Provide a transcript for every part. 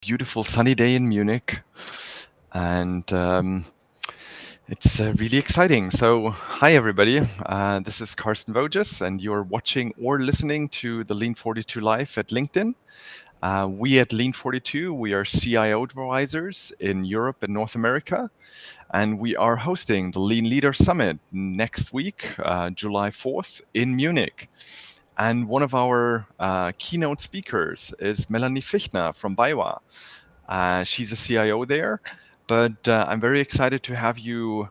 beautiful sunny day in Munich, and it's really exciting. So, hi everybody. This is Carsten Voges, and you're watching or listening to the Lean 42 Live at LinkedIn. We at Lean 42, we are CIO advisors in Europe and North America, and we are hosting the Lean Leader Summit next week, July 4th, in Munich. And one of our keynote speakers is Melanie Fichtner from BayWa. She's a CIO there, but I'm very excited to have you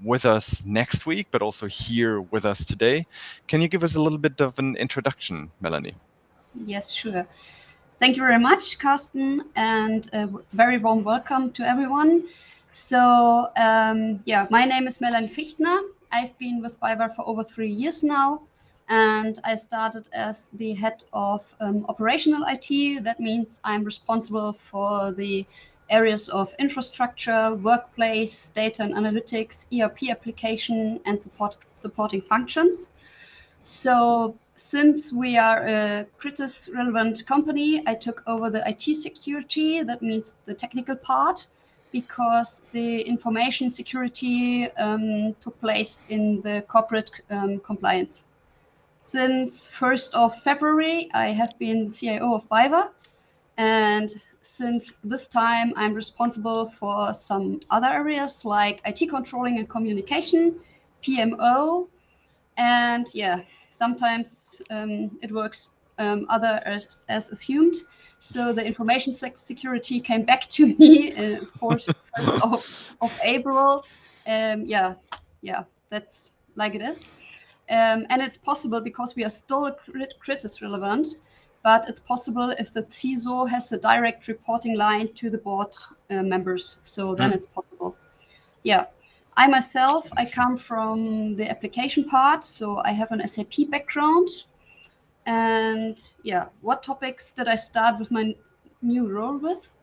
with us next week, but also here with us today. Can you give us a little bit of an introduction, Melanie? Yes, sure. Thank you very much, Carsten, and a very warm welcome to everyone. So, my name is Melanie Fichtner. I've been with BayWa for over 3 years now, and I started as the head of operational IT. That means I'm responsible for the areas of infrastructure, workplace, data and analytics, ERP application, and supporting functions. So since we are a Critis relevant company, I took over the IT security, that means the technical part, because the information security took place in the corporate compliance. Since 1st of February, I have been CIO of BayWa, and since this time, I'm responsible for some other areas like IT controlling and communication, PMO, and sometimes it works other as assumed. So the information security came back to me, of course, 1st of April. That's like it is. And it's possible because we are still Critis relevant, but it's possible if the CISO has a direct reporting line to the board members. So then it's possible. Yeah. I myself, I come from the application part, so I have an SAP background. And what topics did I start with my new role with?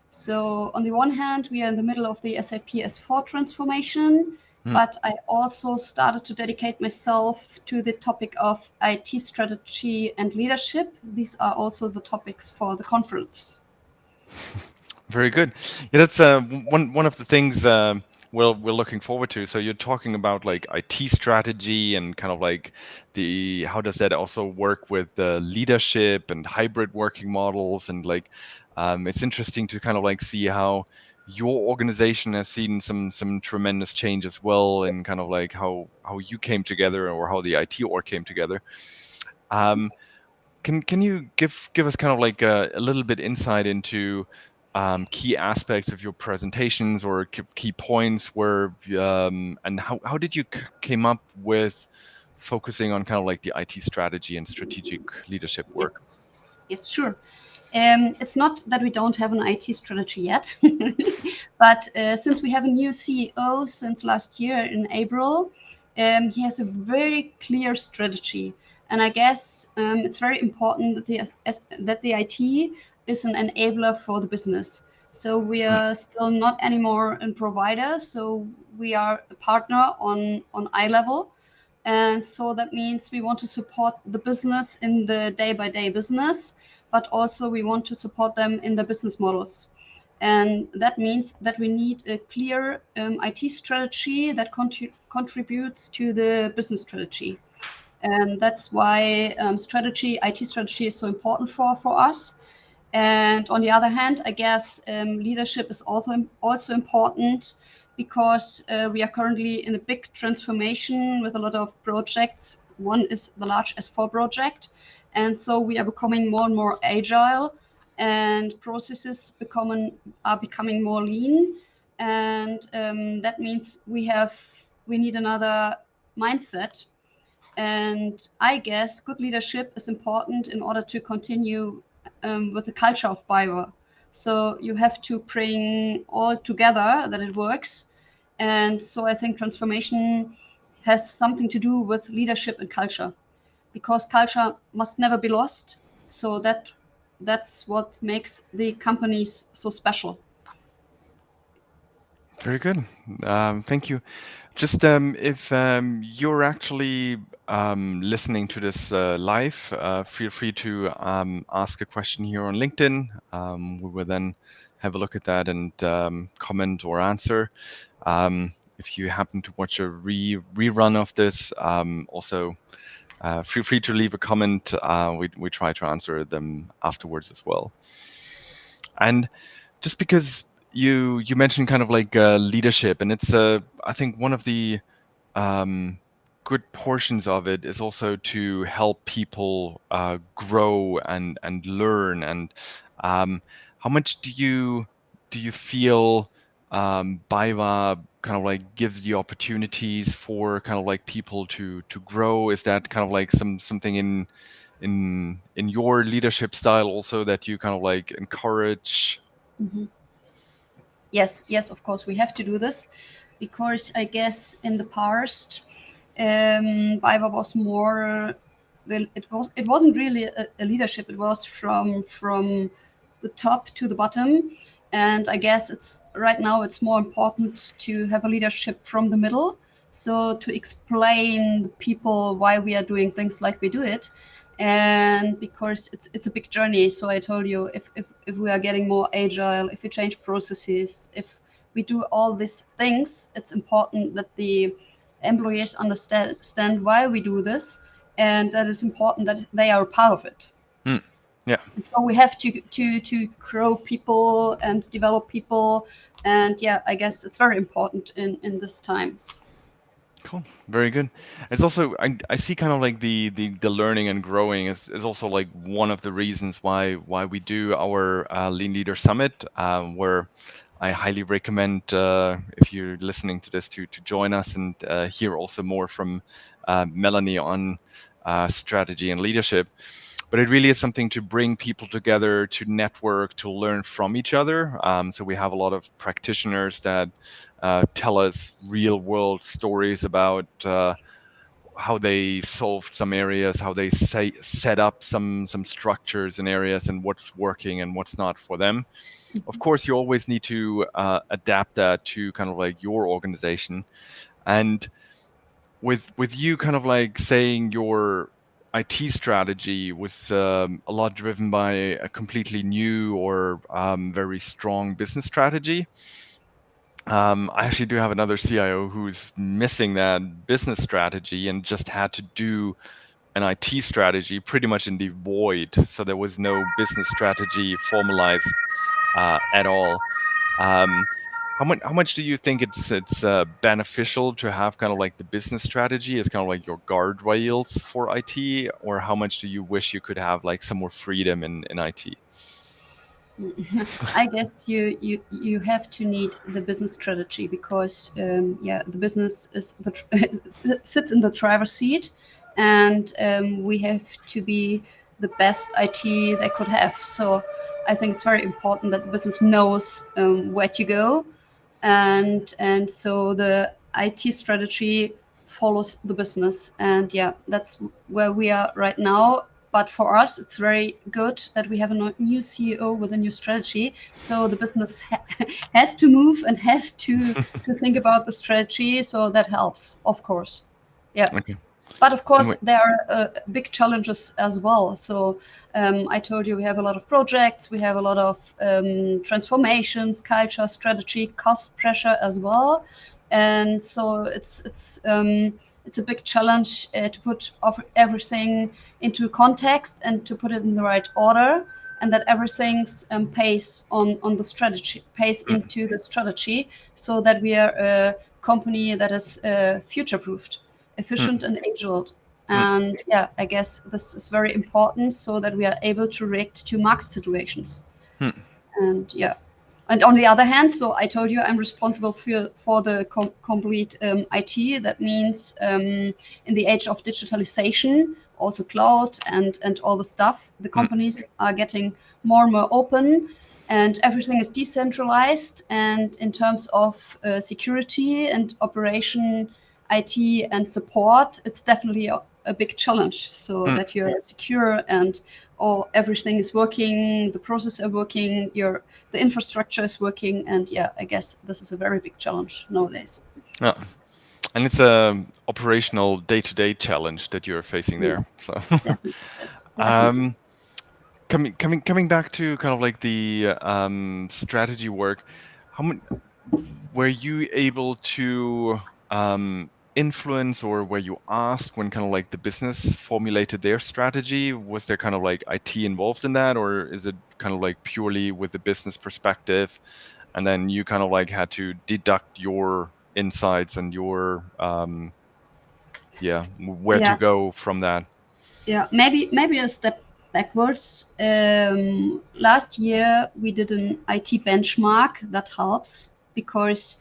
So on the one hand, we are in the middle of the SAP S4 transformation, but I also started to dedicate myself to the topic of IT strategy and leadership. These are also the topics for the conference. Very good. Yeah, that's one of the things we're looking forward to. So you're talking about like IT strategy and kind of like the how does that also work with leadership and hybrid working models, and like it's interesting to kind of like see how your organization has seen some tremendous change as well, and kind of like how you came together or how the IT org came together. Can you give us kind of like a little bit insight into key aspects of your presentations or key points where and how did you came up with focusing on kind of like the IT strategy and strategic leadership work? Yes, sure. It's not that we don't have an IT strategy yet, but since we have a new CEO since last year in April, he has a very clear strategy. And I guess it's very important that the IT is an enabler for the business. So we are still not anymore a provider. So we are a partner on eye level. And so that means we want to support the business in the day-by-day business, but also we want to support them in the business models. And that means that we need a clear IT strategy that contributes to the business strategy. And that's why IT strategy is so important for us. And on the other hand, I guess leadership is also important because we are currently in a big transformation with a lot of projects. One is the large S4 project. And so we are becoming more and more agile, and processes are becoming more lean. And that means we need another mindset. And I guess good leadership is important in order to continue with the culture of BayWa. So you have to bring all together that it works. And so I think transformation has something to do with leadership and culture, because culture must never be lost. So that's what makes the companies so special. Very good. Thank you. Just if you're actually listening to this live, feel free to ask a question here on LinkedIn. We will then have a look at that and comment or answer. If you happen to watch a rerun of this, also feel free to leave a comment. We try to answer them afterwards as well. And just because you mentioned kind of like leadership, and it's I think one of the um, good portions of it is also to help people grow and learn. And how much do you feel BayWa kind of like gives the opportunities for kind of like people to grow? Is that kind of like something in your leadership style also that you kind of like encourage? Mhm. Yes, yes, of course, we have to do this because I guess in the past, Viva was more. It wasn't really a leadership. It was from the top to the bottom, and I guess it's right now it's more important to have a leadership from the middle. So to explain people why we are doing things like we do it, and because it's a big journey. So I told you, if we are getting more agile, if we change processes, if we do all these things, it's important that the employees understand why we do this, and that it's important that they are a part of it. Hmm. Yeah. And so we have to grow people and develop people, and yeah, I guess it's very important in these times. Cool. Very good. It's also I see kind of like the learning and growing is also like one of the reasons why we do our Lean Leader Summit, where I highly recommend if you're listening to this to join us and hear also more from Melanie on strategy and leadership. But it really is something to bring people together, to network, to learn from each other. So we have a lot of practitioners that tell us real world stories about how they solved some areas, how they set up some structures in areas, and what's working and what's not for them. Of course, you always need to adapt that to kind of like your organization. And with you kind of like saying your IT strategy was a lot driven by a completely new or very strong business strategy. I actually do have another CIO who's missing that business strategy and just had to do an IT strategy pretty much in the void. So there was no business strategy formalized at all. Um, how much do you think it's beneficial to have kind of like the business strategy as kind of like your guardrails for IT, or how much do you wish you could have like some more freedom in IT? I guess you have to need the business strategy because yeah, the business is sits in the driver's seat, and we have to be the best IT they could have. So I think it's very important that the business knows where to go, and so the IT strategy follows the business. And yeah, that's where we are right now. But for us, it's very good that we have a new CEO with a new strategy. So the business has to move and has to think about the strategy. So that helps, of course. Yeah. Okay. But of And course, wait, there are big challenges as well. So I told you we have a lot of projects, we have a lot of transformations, culture, strategy, cost pressure as well, and so it's a big challenge to put everything into context and to put it in the right order, and that everything's pays on the strategy, pays mm, into the strategy, so that we are a company that is future proofed, mm, efficient and agile. mm, And yeah, I guess this is very important so that we are able to react to market situations. mm, And yeah, and on the other hand, so I told you I'm responsible for the complete IT. That means in the age of digitalization, also cloud and all the stuff, the mm, companies are getting more and more open, and everything is decentralized. And in terms of security and operation, IT and support, it's definitely a big challenge. So mm, that you're secure and all everything is working, the processes are working, the infrastructure is working, and yeah, I guess this is a very big challenge nowadays. yeah. And it's a operational day-to-day challenge that you're facing there. Yes, So, definitely. Yes, definitely. um, coming back to kind of like the strategy work, how many were you able to influence, or were you asked when kind of like the business formulated their strategy? Was there kind of like IT involved in that, or is it kind of like purely with the business perspective, and then you kind of like had to deduct your insights and your yeah, where to Yeah, go from that? yeah. Maybe a step backwards. Last year we did an IT benchmark that helps because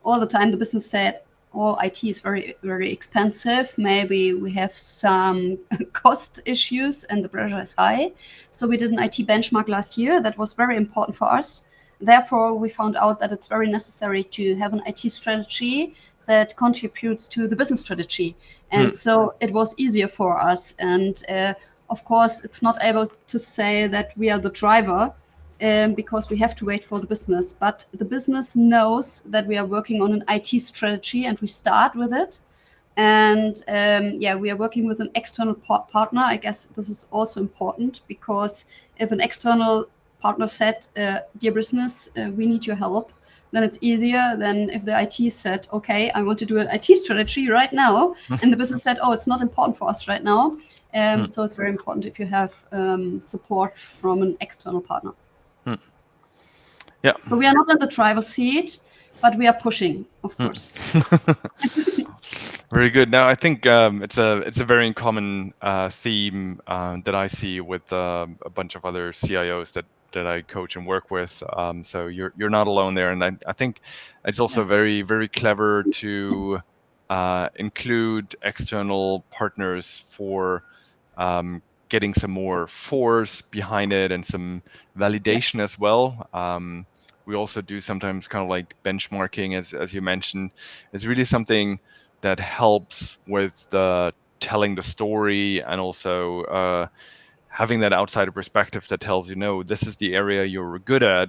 all the time the business said, "Oh, IT is very expensive. Maybe we have some cost issues and the pressure is high." So we did an IT benchmark last year that was very important for us. Therefore, we found out that it's very necessary to have an IT strategy that contributes to the business strategy. And Hmm. so it was easier for us. And of course, it's not able to say that we are the driver, because we have to wait for the business. But the business knows that we are working on an IT strategy and we start with it. And yeah, we are working with an external partner. I guess this is also important because if an external partner said, "Dear business, we need your help," then it's easier than if the IT said, "Okay, I want to do an IT strategy right now," and the business said, "Oh, it's not important for us right now." Hmm. So it's very important if you have support from an external partner. Hmm. Yeah. So we are not in the driver's seat, but we are pushing, of course. Hmm. Very good. Now, I think it's a very common theme that I see with a bunch of other CIOs that I coach and work with. So you're not alone there, and I think it's also Yeah, very clever to include external partners for getting some more force behind it and some yeah, validation as well. We also do sometimes kind of like benchmarking, as you mentioned. It's really something that helps with telling the story, and also having that outsider perspective that tells you, no, this is the area you're good at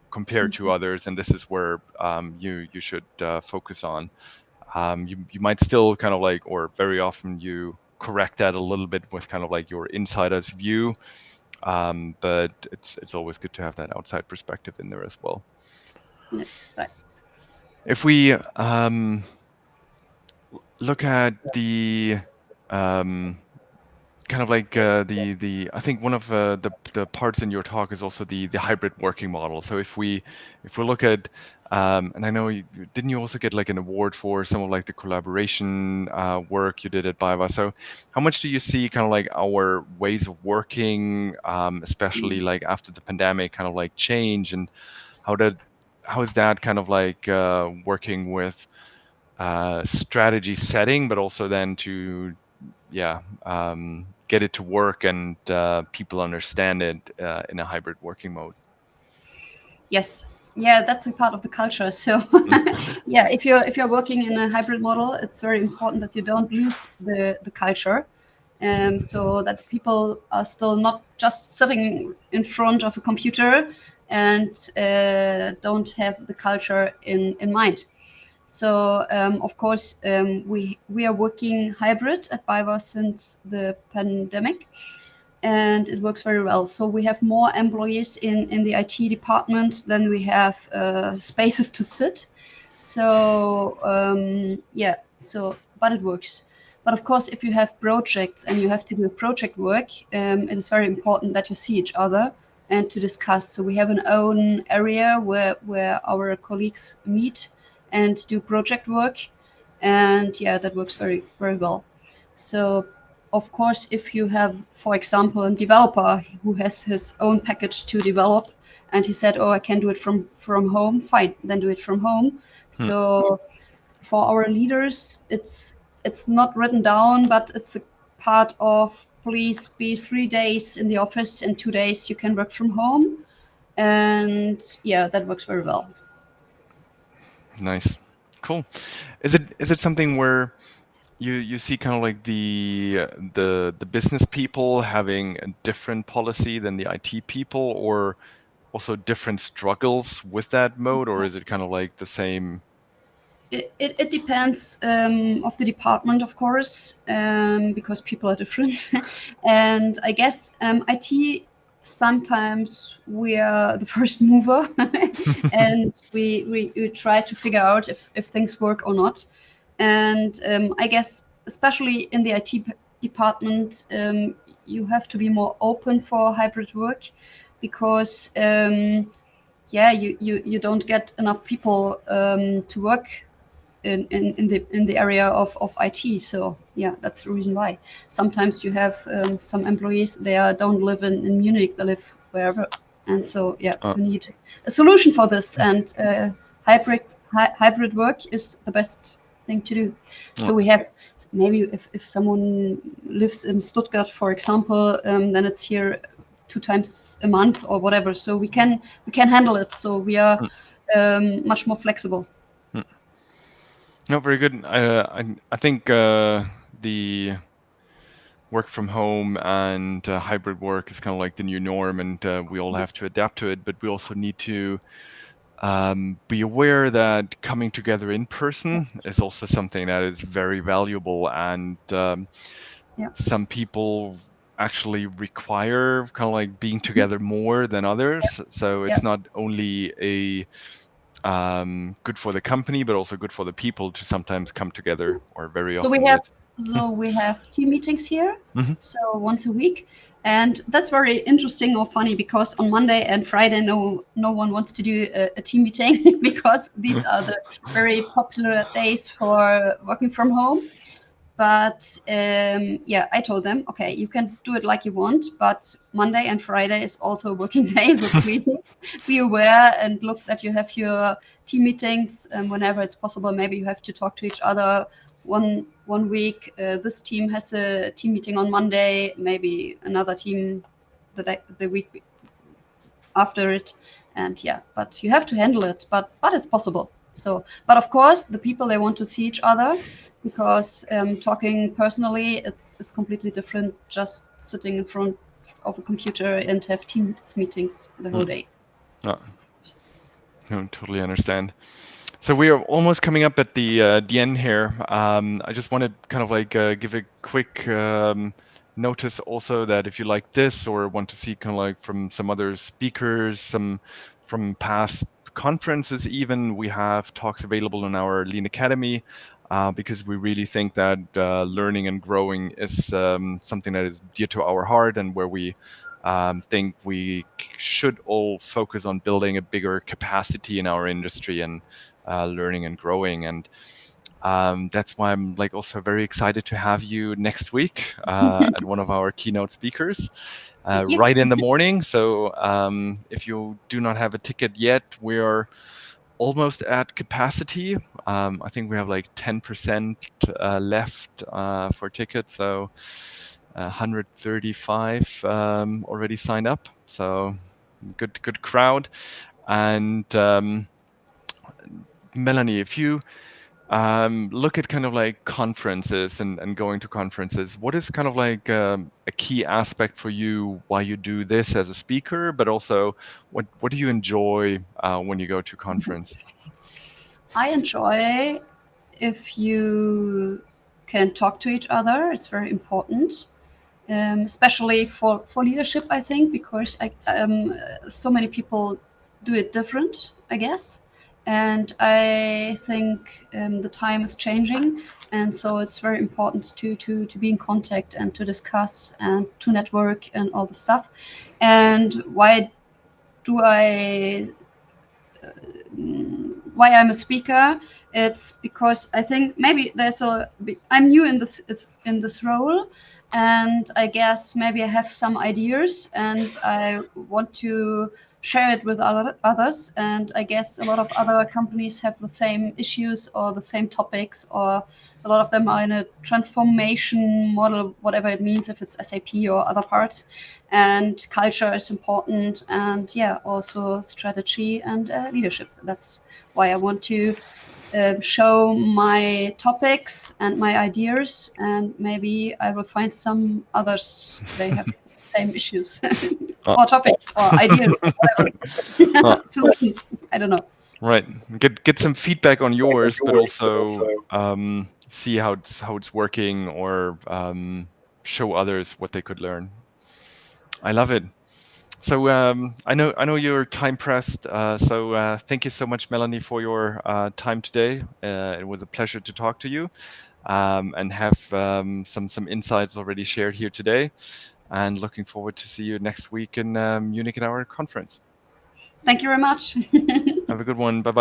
compared to mhm, others, and this is where you should focus on. You might still kind of like, or very often you correct that a little bit with kind of like your insider's view, but it's always good to have that outside perspective in there as well. yeah, right. If we look at the um, kind of like the I think one of the parts in your talk is also the hybrid working model. So if we look at and I know didn't you also get like an award for some of like the collaboration work you did at BayWa? So how much do you see kind of like our ways of working, especially like after the pandemic, kind of like change, and how did how is that kind of like working with strategy setting, but also then to yeah get it to work, and people understand it in a hybrid working mode. Yes. Yeah, that's a part of the culture. So yeah, if you're working in a hybrid model, it's very important that you don't lose the culture. So that people are still not just sitting in front of a computer and don't have the culture in mind. So of course we are working hybrid at BayWa since the pandemic, and it works very well. So we have more employees in the IT department than we have spaces to sit. So yeah, so but it works. But of course, if you have projects and you have to do project work, it is very important that you see each other and to discuss. So we have an own area where our colleagues meet and do project work, and yeah, that works very well. So of course, if you have, for example, a developer who has his own package to develop, and he said, "Oh, I can do it from home," fine, then do it from home. Hmm. So for our leaders, it's not written down, but it's a part of, please be 3 days in the office and 2 days you can work from home, and yeah, that works very well. Nice, cool. Is it something where you see kind of like the business people having a different policy than the IT people, or also different struggles with that mode, or is it kind of like the same? It depends of the department, of course, because people are different. And I guess IT, sometimes we are the first mover and we try to figure out if things work or not. And I guess, especially in the IT department, you have to be more open for hybrid work because yeah, you don't get enough people to work in the area of IT. So yeah, that's the reason why. Sometimes you have some employees, don't live in Munich, they live wherever. And so yeah, Uh, you need a solution for this. And hybrid hybrid work is the best thing to do. uh, So we have maybe if someone lives in Stuttgart, for example, then it's here 2 times a month or whatever. So we can handle it. So we are mm, much more flexible. mm. No, very good. I think the work from home and hybrid work is kind of like the new norm, and we all have to adapt to it. But we also need to be aware that coming together in person is also something that is very valuable, and Yeah. some people actually require kind of like being together more than others. So Yeah. it's not only a good for the company, but also good for the people to sometimes come together, or very So we often have it's. so we have team meetings here, Mhm. so once a week, and that's very interesting or funny because on Monday and Friday, no one wants to do a team meeting because these are the very popular days for working from home. But yeah, I told them, okay, you can do it like you want, but Monday and Friday is also working day, so please be aware and look that you have your team meetings whenever it's possible. Maybe you have to talk to each other one week. This team has a team meeting on Monday, maybe another team the week after it, and yeah, but you have to handle it, but it's possible. So but of course the people, they want to see each other because talking personally, it's completely different just sitting in front of a computer and have teams meetings the whole Mm. day. No, no, totally understand. So we are almost coming up at the end here. I just want to kind of like give a quick notice also that if you like this or want to see kind of like from some other speakers, some from past conferences even, we have talks available in our Lean Academy. Because we really think that learning and growing is something that is dear to our heart, and where we think we should all focus on building a bigger capacity in our industry and learning and growing. And that's why I'm like also very excited to have you next week at one of our keynote speakers Yeah. right in the morning. So if you do not have a ticket yet, we're almost at capacity. I think we have like 10% left for tickets. So 135 already signed up. So good crowd. And Melanie, if you look at kind of like conferences and going to conferences, what is kind of like a key aspect for you why you do this as a speaker, but also what do you enjoy when you go to conference? I enjoy if you can talk to each other. It's very important, especially for leadership, I think, because so many people do it different, I guess. And I think the time is changing, and so it's very important to be in contact and to discuss and to network and all the stuff. And I why I'm a speaker? It's because I think maybe I'm new in this role, and I guess maybe I have some ideas and I want to share it with others. And I guess a lot of other companies have the same issues or the same topics, or a lot of them are in a transformation model, whatever it means, if it's SAP or other parts. And culture is important, and yeah, also strategy and leadership. That's why I want to show my topics and my ideas, and maybe I will find some others, they have the same issues Uh, or topics or ideas or whatever. uh, Solutions, I don't know. Right. Get some feedback on yours, but also see how it's working, or show others what they could learn. I love it. So I know you're time pressed. So thank you so much, Melanie, for your time today. It was a pleasure to talk to you, and have some insights already shared here today. And looking forward to see you next week in Munich at our conference. Thank you very much. Have a good one. Bye bye.